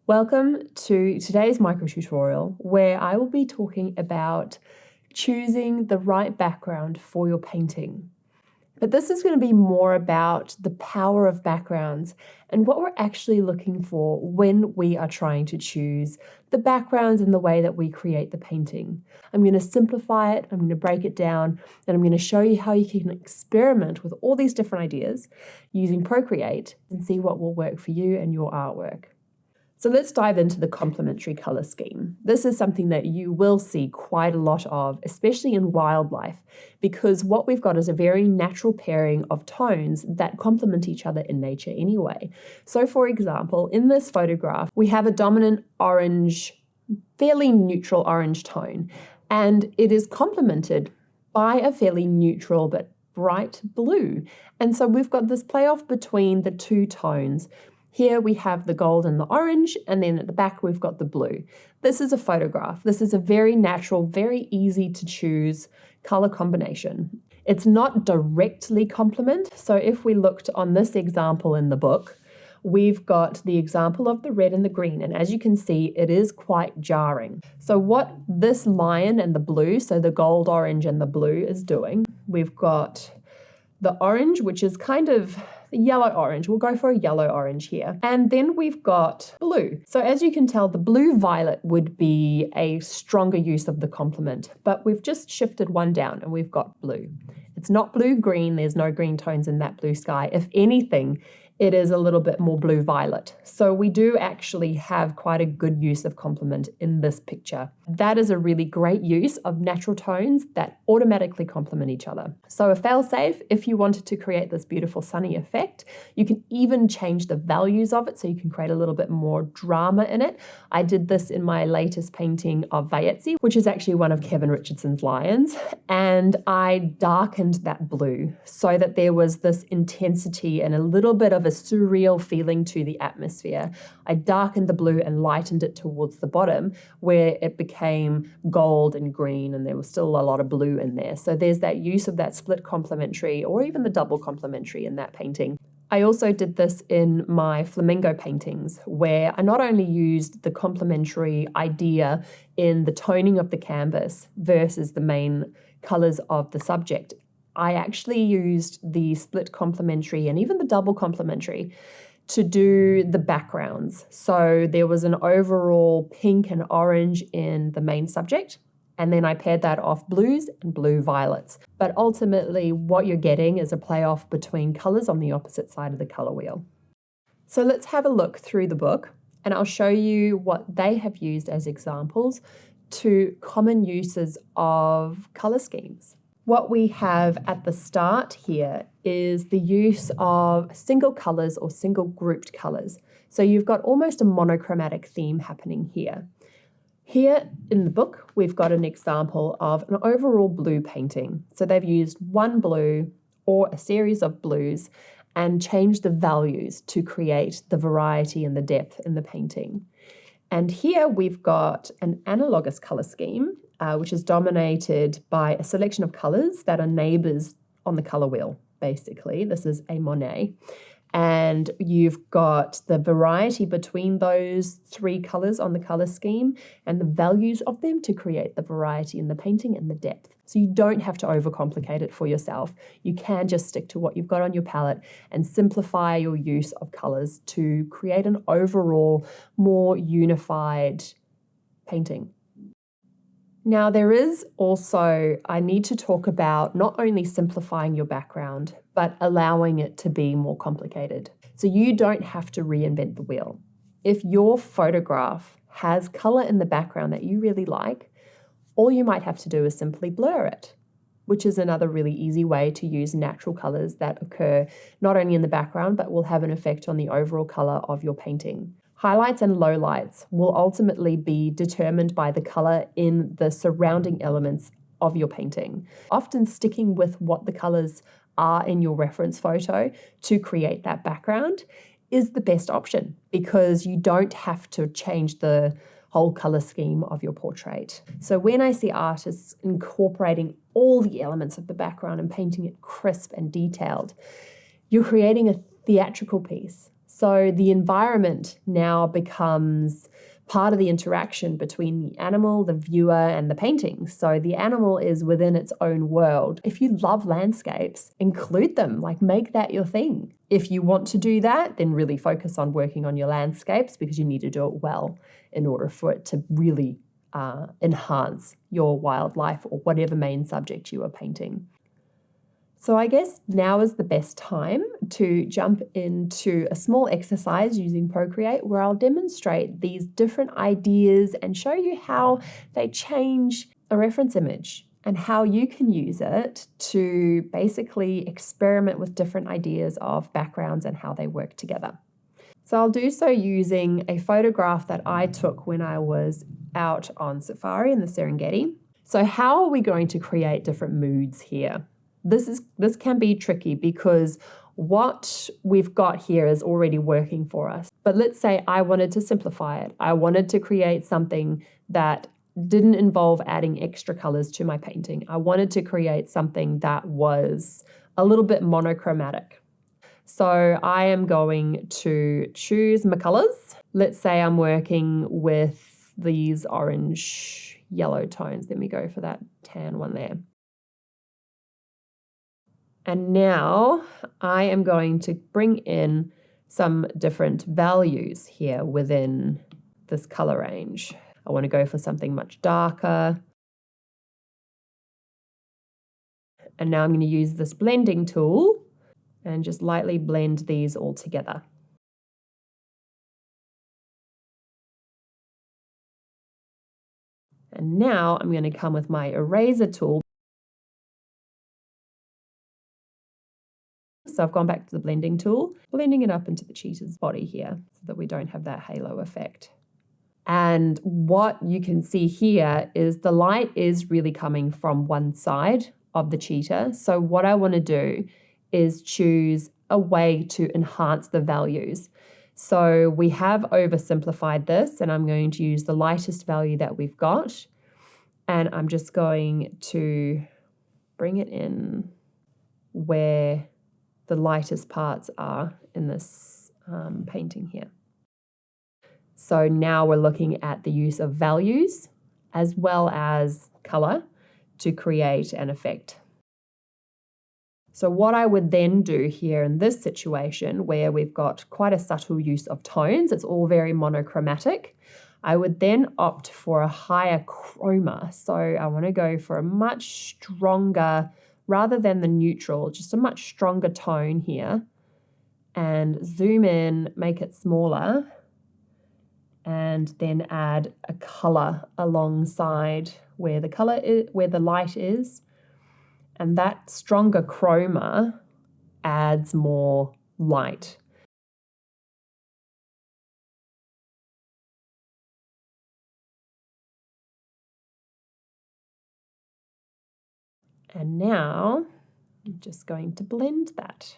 Welcome to today's micro tutorial where I will be talking about choosing the right background for your painting. But this is going to be more about the power of backgrounds and what we're actually looking for when we are trying to choose the backgrounds and the way that we create the painting. I'm going to simplify it, I'm going to break it down, and I'm going to show you how you can experiment with all these different ideas using Procreate and see what will work for you and your artwork. So let's dive into the complementary color scheme. This is something that you will see quite a lot of, especially in wildlife, because what we've got is a very natural pairing of tones that complement each other in nature anyway. So for example, in this photograph, we have a dominant orange, fairly neutral orange tone, and it is complemented by a fairly neutral but bright blue. And so we've got this playoff between the two tones. Here we have the gold and the orange, and then at the back we've got the blue. This is a photograph. This is a very natural, very easy to choose color combination. It's not directly complement. So if we looked on this example in the book, we've got the example of the red and the green, and as you can see, it is quite jarring. So what this lion and the blue, so the gold, orange, and the blue is doing, we've got the orange, which is kind of yellow-orange. We'll go for a yellow-orange here. And then we've got blue. So as you can tell, the blue-violet would be a stronger use of the complement, but we've just shifted one down and we've got blue. It's not blue-green. There's no green tones in that blue sky. If anything, it is a little bit more blue-violet. So we do actually have quite a good use of complement in this picture. That is a really great use of natural tones that automatically complement each other. So a fail-safe, if you wanted to create this beautiful sunny effect, you can even change the values of it so you can create a little bit more drama in it. I did this in my latest painting of Vaetzi, which is actually one of Kevin Richardson's lions, and I darkened that blue so that there was this intensity and a little bit of a surreal feeling to the atmosphere. I darkened the blue and lightened it towards the bottom where it became gold and green, and there was still a lot of blue in there. So there's that use of that split complementary or even the double complementary in that painting. I also did this in my flamingo paintings where I not only used the complementary idea in the toning of the canvas versus the main colors of the subject, I actually used the split complementary and even the double complementary to do the backgrounds. So there was an overall pink and orange in the main subject, and then I paired that off blues and blue violets. But ultimately what you're getting is a playoff between colors on the opposite side of the color wheel. So let's have a look through the book and I'll show you what they have used as examples to common uses of color schemes. What we have at the start here is the use of single colors or single grouped colors. So you've got almost a monochromatic theme happening here. Here in the book, we've got an example of an overall blue painting. So they've used one blue or a series of blues and changed the values to create the variety and the depth in the painting. And here we've got an analogous color scheme, which is dominated by a selection of colors that are neighbors on the color wheel, basically. This is a Monet. And you've got the variety between those three colors on the color scheme and the values of them to create the variety in the painting and the depth. So you don't have to overcomplicate it for yourself. You can just stick to what you've got on your palette and simplify your use of colors to create an overall more unified painting. Now there is also, I need to talk about not only simplifying your background, but allowing it to be more complicated. So you don't have to reinvent the wheel. If your photograph has color in the background that you really like, all you might have to do is simply blur it, which is another really easy way to use natural colors that occur not only in the background, but will have an effect on the overall color of your painting. Highlights and lowlights will ultimately be determined by the color in the surrounding elements of your painting. Often sticking with what the colors are in your reference photo to create that background is the best option because you don't have to change the whole color scheme of your portrait. So when I see artists incorporating all the elements of the background and painting it crisp and detailed, you're creating a theatrical piece. So the environment now becomes part of the interaction between the animal, the viewer, and the painting. So the animal is within its own world. If you love landscapes, include them, like make that your thing. If you want to do that, then really focus on working on your landscapes because you need to do it well in order for it to really enhance your wildlife or whatever main subject you are painting. So I guess now is the best time to jump into a small exercise using Procreate where I'll demonstrate these different ideas and show you how they change a reference image and how you can use it to basically experiment with different ideas of backgrounds and how they work together. So I'll do so using a photograph that I took when I was out on safari in the Serengeti. So how are we going to create different moods here? This can be tricky because what we've got here is already working for us. But let's say I wanted to simplify it. I wanted to create something that didn't involve adding extra colors to my painting. I wanted to create something that was a little bit monochromatic. So I am going to choose my colors. Let's say I'm working with these orange yellow tones. Let me go for that tan one there. And now I am going to bring in some different values here within this color range. I want to go for something much darker. And now I'm going to use this blending tool and just lightly blend these all together. And now I'm going to come with my eraser tool. So I've gone back to the blending tool, blending it up into the cheetah's body here so that we don't have that halo effect. And what you can see here is the light is really coming from one side of the cheetah. So what I want to do is choose a way to enhance the values. So we have oversimplified this, and I'm going to use the lightest value that we've got. And I'm just going to bring it in where the lightest parts are in this painting here. So now we're looking at the use of values as well as color to create an effect. So what I would then do here in this situation where we've got quite a subtle use of tones, it's all very monochromatic, I would then opt for a higher chroma. So I want to go for a much stronger, rather than the neutral, just a much stronger tone here, and zoom in, make it smaller, and then add a color alongside where the color is, where the light is. And that stronger chroma adds more light. And now I'm just going to blend that.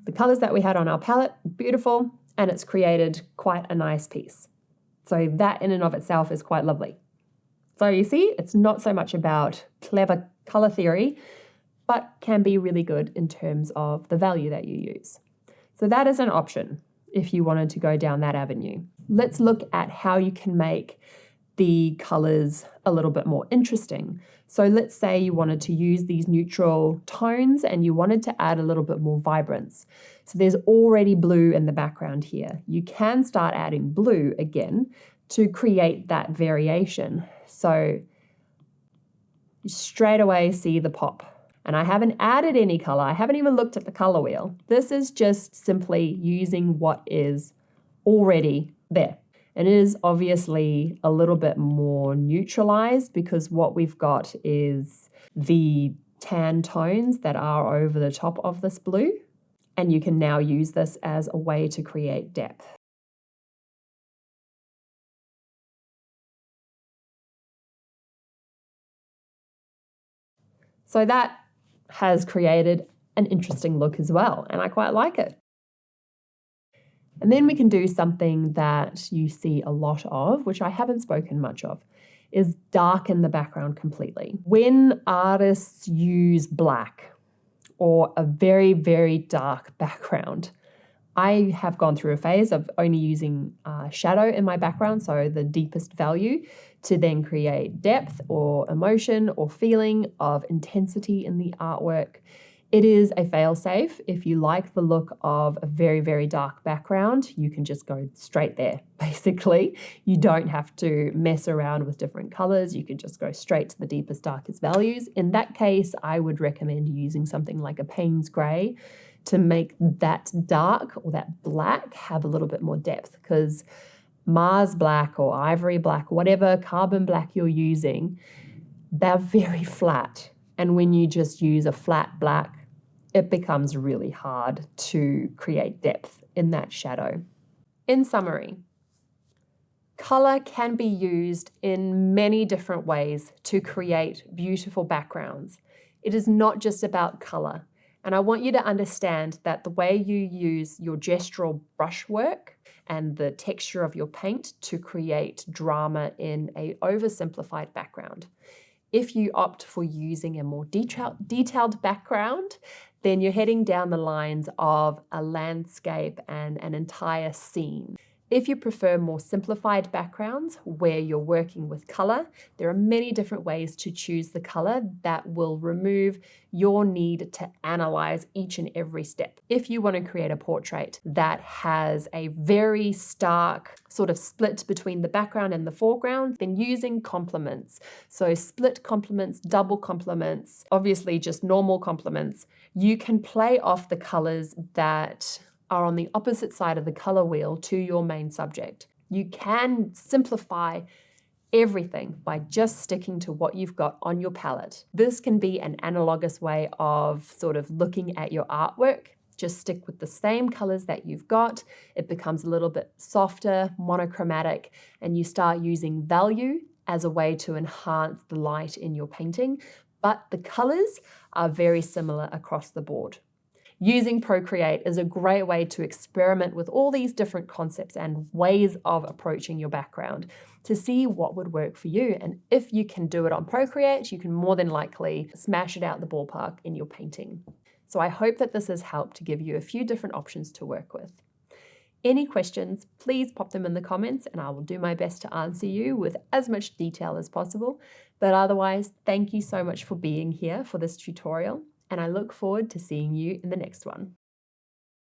The colors that we had on our palette, beautiful, and it's created quite a nice piece. So that in and of itself is quite lovely. So you see, it's not so much about clever color theory, but can be really good in terms of the value that you use. So that is an option if you wanted to go down that avenue. Let's look at how you can make the colors a little bit more interesting. So let's say you wanted to use these neutral tones and you wanted to add a little bit more vibrance. So there's already blue in the background here. You can start adding blue again to create that variation. So you straight away see the pop. And I haven't added any color. I haven't even looked at the color wheel. This is just simply using what is already there. And it is obviously a little bit more neutralized because what we've got is the tan tones that are over the top of this blue. And you can now use this as a way to create depth. So that has created an interesting look as well, and I quite like it. And then we can do something that you see a lot of, which I haven't spoken much of, is darken the background completely. When artists use black or a very, very dark background, I have gone through a phase of only using shadow in my background, so the deepest value, to then create depth or emotion or feeling of intensity in the artwork. It is a fail-safe. If you like the look of a very, very dark background, you can just go straight there, basically. You don't have to mess around with different colors. You can just go straight to the deepest, darkest values. In that case, I would recommend using something like a Payne's Gray to make that dark or that black have a little bit more depth, because Mars black or ivory black, whatever carbon black you're using, they're very flat. And when you just use a flat black, it becomes really hard to create depth in that shadow. In summary, color can be used in many different ways to create beautiful backgrounds. It is not just about color. And I want you to understand that the way you use your gestural brushwork and the texture of your paint to create drama in an oversimplified background. If you opt for using a more detailed background, then you're heading down the lines of a landscape and an entire scene. If you prefer more simplified backgrounds where you're working with color, there are many different ways to choose the color that will remove your need to analyze each and every step. If you want to create a portrait that has a very stark sort of split between the background and the foreground, then using complements. So split complements, double complements, obviously just normal complements. You can play off the colors that are on the opposite side of the color wheel to your main subject. You can simplify everything by just sticking to what you've got on your palette. This can be an analogous way of sort of looking at your artwork. Just stick with the same colors that you've got. It becomes a little bit softer, monochromatic, and you start using value as a way to enhance the light in your painting. But the colors are very similar across the board. Using Procreate is a great way to experiment with all these different concepts and ways of approaching your background to see what would work for you. And if you can do it on Procreate, you can more than likely smash it out the ballpark in your painting. So I hope that this has helped to give you a few different options to work with. Any questions, please pop them in the comments and I will do my best to answer you with as much detail as possible. But otherwise, thank you so much for being here for this tutorial, and I look forward to seeing you in the next one.